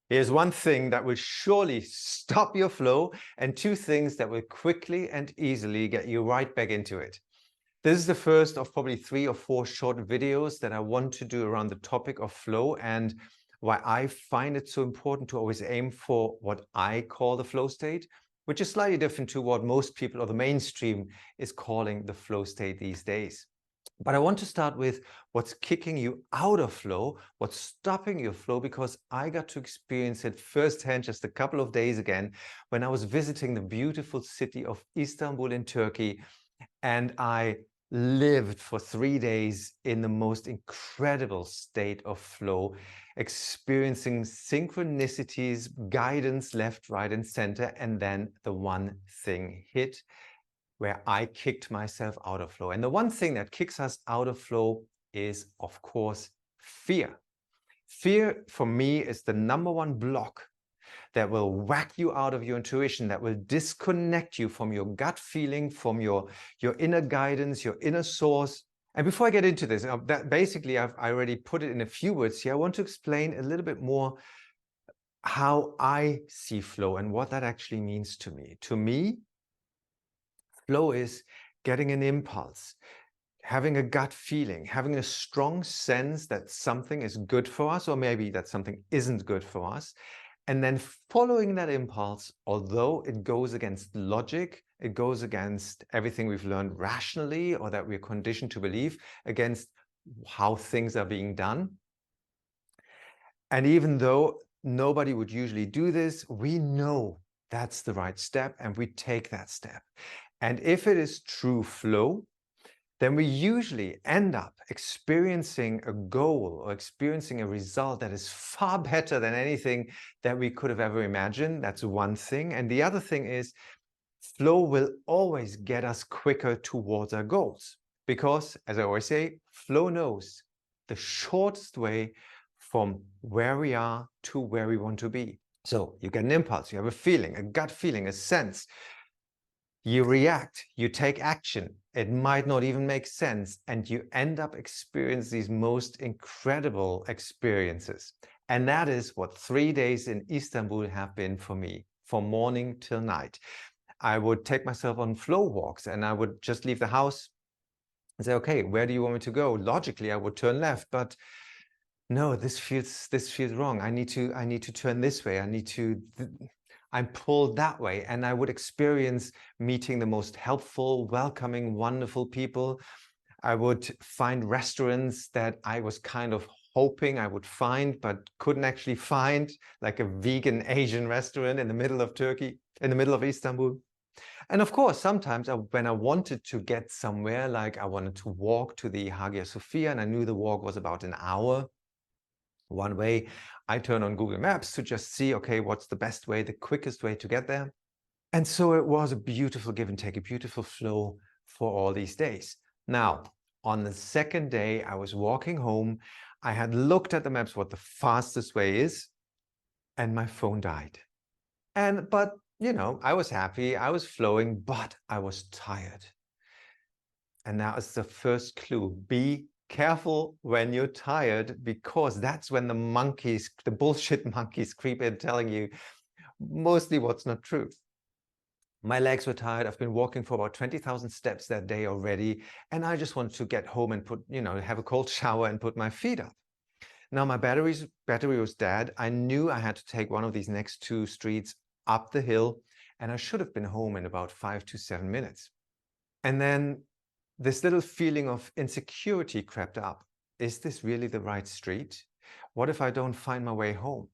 Here's one thing that will surely stop your flow, and two things that will quickly and easily get you right back into it. This is the first of probably 3 or 4 short videos that I want to do around the topic of flow and why I find it so important to always aim for what I call the flow state, which is slightly different to what most people or the mainstream is calling the flow state these days. But I want to start with what's kicking you out of flow, what's stopping your flow, because I got to experience it firsthand just a couple of days again when I was visiting the beautiful city of Istanbul in Turkey, and I lived for 3 days in the most incredible state of flow, experiencing synchronicities, guidance left, right, and center, and then the one thing hit where I kicked myself out of flow. And the one thing that kicks us out of flow is, of course, fear. Fear, for me, is the #1 block that will whack you out of your intuition, that will disconnect you from your gut feeling, from your inner guidance, your inner source. And before I get into this, that basically I already put it in a few words here. I want to explain a little bit more how I see flow and what that actually means to me. To me, flow is getting an impulse, having a gut feeling, having a strong sense that something is good for us, or maybe that something isn't good for us, and then following that impulse, although it goes against logic, it goes against everything we've learned rationally or that we're conditioned to believe, against how things are being done. And even though nobody would usually do this, we know that's the right step and we take that step. And if it is true flow, then we usually end up experiencing a goal or experiencing a result that is far better than anything that we could have ever imagined. That's one thing. And the other thing is, flow will always get us quicker towards our goals. Because, as I always say, flow knows the shortest way from where we are to where we want to be. So you get an impulse, you have a feeling, a gut feeling, a sense. You react, you take action. It might not even make sense, and you end up experiencing these most incredible experiences. And that is what 3 days in Istanbul have been for me, from morning till night. I would take myself on flow walks and I would just leave the house and say, okay, where do you want me to go? Logically, I would turn left, but no, this feels wrong. I need to turn this way. I'm pulled that way, and I would experience meeting the most helpful, welcoming, wonderful people. I would find restaurants that I was kind of hoping I would find, but couldn't actually find, like a vegan Asian restaurant in the middle of Turkey, in the middle of Istanbul. And of course, sometimes when I wanted to get somewhere, like I wanted to walk to the Hagia Sophia, and I knew the walk was about an hour one way, I turn on Google Maps to just see, okay, what's the best way, the quickest way to get there. And so it was a beautiful give and take, a beautiful flow for all these days. Now, on the second day, I was walking home. I had looked at the maps, what the fastest way is, and my phone died. But, you know, I was happy, I was flowing, but I was tired. And that is the first clue. Be careful when you're tired, because that's when the monkeys, the bullshit monkeys, creep in telling you mostly what's not true. My legs were tired. I've been walking for about 20,000 steps that day already, and I just wanted to get home and have a cold shower and put my feet up. Now my battery was dead. I knew I had to take one of these next 2 streets up the hill, and I should have been home in about 5 to 7 minutes. And then this little feeling of insecurity crept up. Is this really the right street? What if I don't find my way home?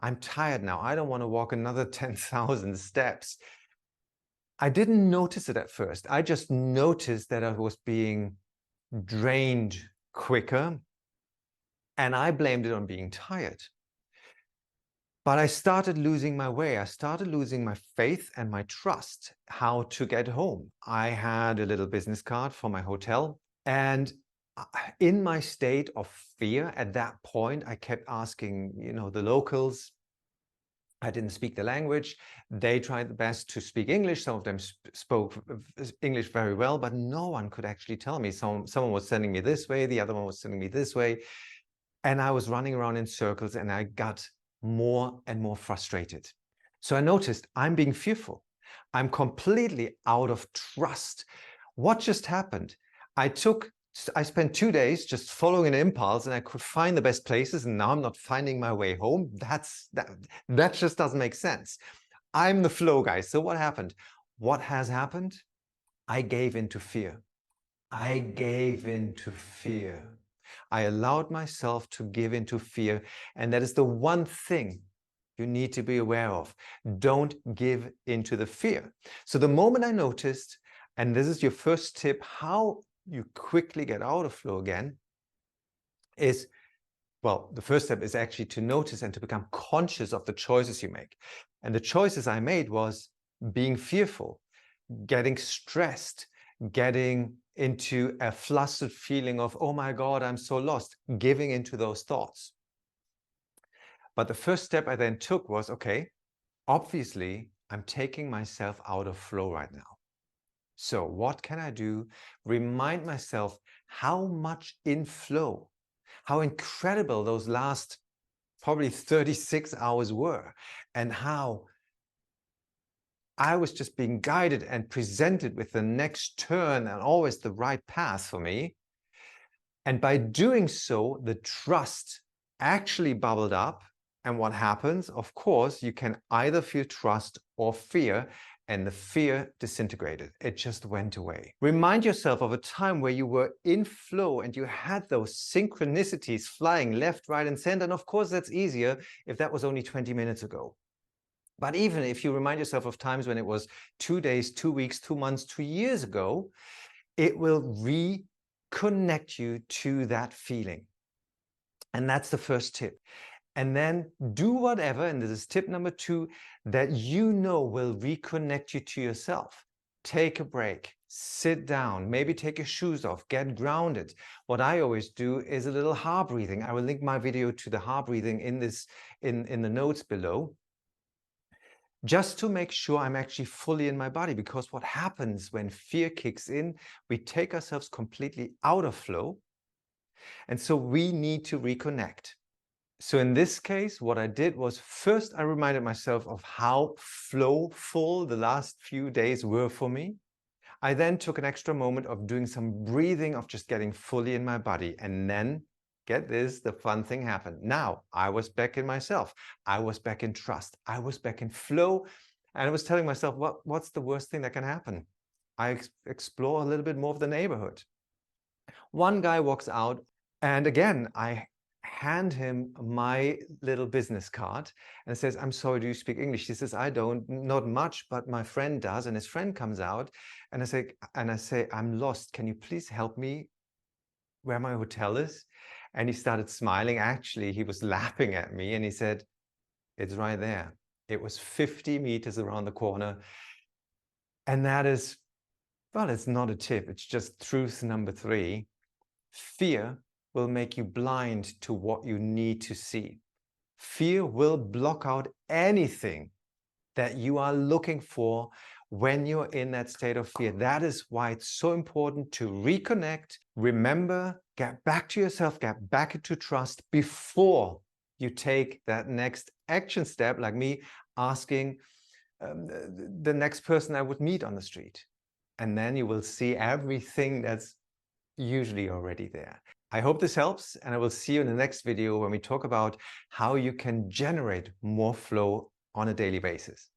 I'm tired now. I don't want to walk another 10,000 steps. I didn't notice it at first. I just noticed that I was being drained quicker, and I blamed it on being tired. But I started losing my way. I started losing my faith and my trust how to get home. I had a little business card for my hotel, and in my state of fear at that point, I kept asking, the locals. I didn't speak the language. They tried the best to speak English. Some of them spoke English very well, but no one could actually tell me. Someone was sending me this way, the other one was sending me this way. And I was running around in circles, and I got more and more frustrated. So I noticed I'm being fearful. I'm completely out of trust. What just happened? I spent 2 days just following an impulse and I could find the best places, and now I'm not finding my way home. That just doesn't make sense. I'm the flow guy. So what happened? What has happened? I gave into fear. I gave into fear. I allowed myself to give into fear. And that is the one thing you need to be aware of. Don't give into the fear. So the moment I noticed, and this is your first tip, how you quickly get out of flow again, is, well, the first step is actually to notice and to become conscious of the choices you make. And the choices I made was being fearful, getting stressed, getting into a flustered feeling of, oh my God, I'm so lost, giving into those thoughts. But the first step I then took was, okay, obviously I'm taking myself out of flow right now. So what can I do? Remind myself how much in flow, how incredible those last probably 36 hours were, and how I was just being guided and presented with the next turn and always the right path for me. And by doing so, the trust actually bubbled up. And what happens? Of course, you can either feel trust or fear, and the fear disintegrated. It just went away. Remind yourself of a time where you were in flow and you had those synchronicities flying left, right, and center. And of course, that's easier if that was only 20 minutes ago. But even if you remind yourself of times when it was 2 days, 2 weeks, 2 months, 2 years ago, it will reconnect you to that feeling. And that's the first tip. And then do whatever, and this is tip number 2, that you know will reconnect you to yourself. Take a break, sit down, maybe take your shoes off, get grounded. What I always do is a little HAR breathing. I will link my video to the HAR breathing in the notes below, just to make sure I'm actually fully in my body. Because what happens when fear kicks in, we take ourselves completely out of flow. And so we need to reconnect. So in this case, what I did was, first I reminded myself of how flowful the last few days were for me. I then took an extra moment of doing some breathing, of just getting fully in my body. And then, get this, the fun thing happened. Now I was back in myself. I was back in trust. I was back in flow. And I was telling myself, what's the worst thing that can happen? I explore a little bit more of the neighborhood. One guy walks out, and again, I hand him my little business card and says, I'm sorry, do you speak English? He says, I don't, not much, but my friend does. And his friend comes out, and I say, I'm lost. Can you please help me where my hotel is? And he started smiling. Actually, he was laughing at me, and he said, it's right there. It was 50 meters around the corner. And that is, well, it's not a tip. It's just truth number 3. Fear will make you blind to what you need to see. Fear will block out anything that you are looking for when you're in that state of fear. That is why it's so important to reconnect, remember, get back to yourself, get back into trust before you take that next action step, like me asking the next person I would meet on the street. And then you will see everything that's usually already there. I hope this helps, and I will see you in the next video when we talk about how you can generate more flow on a daily basis.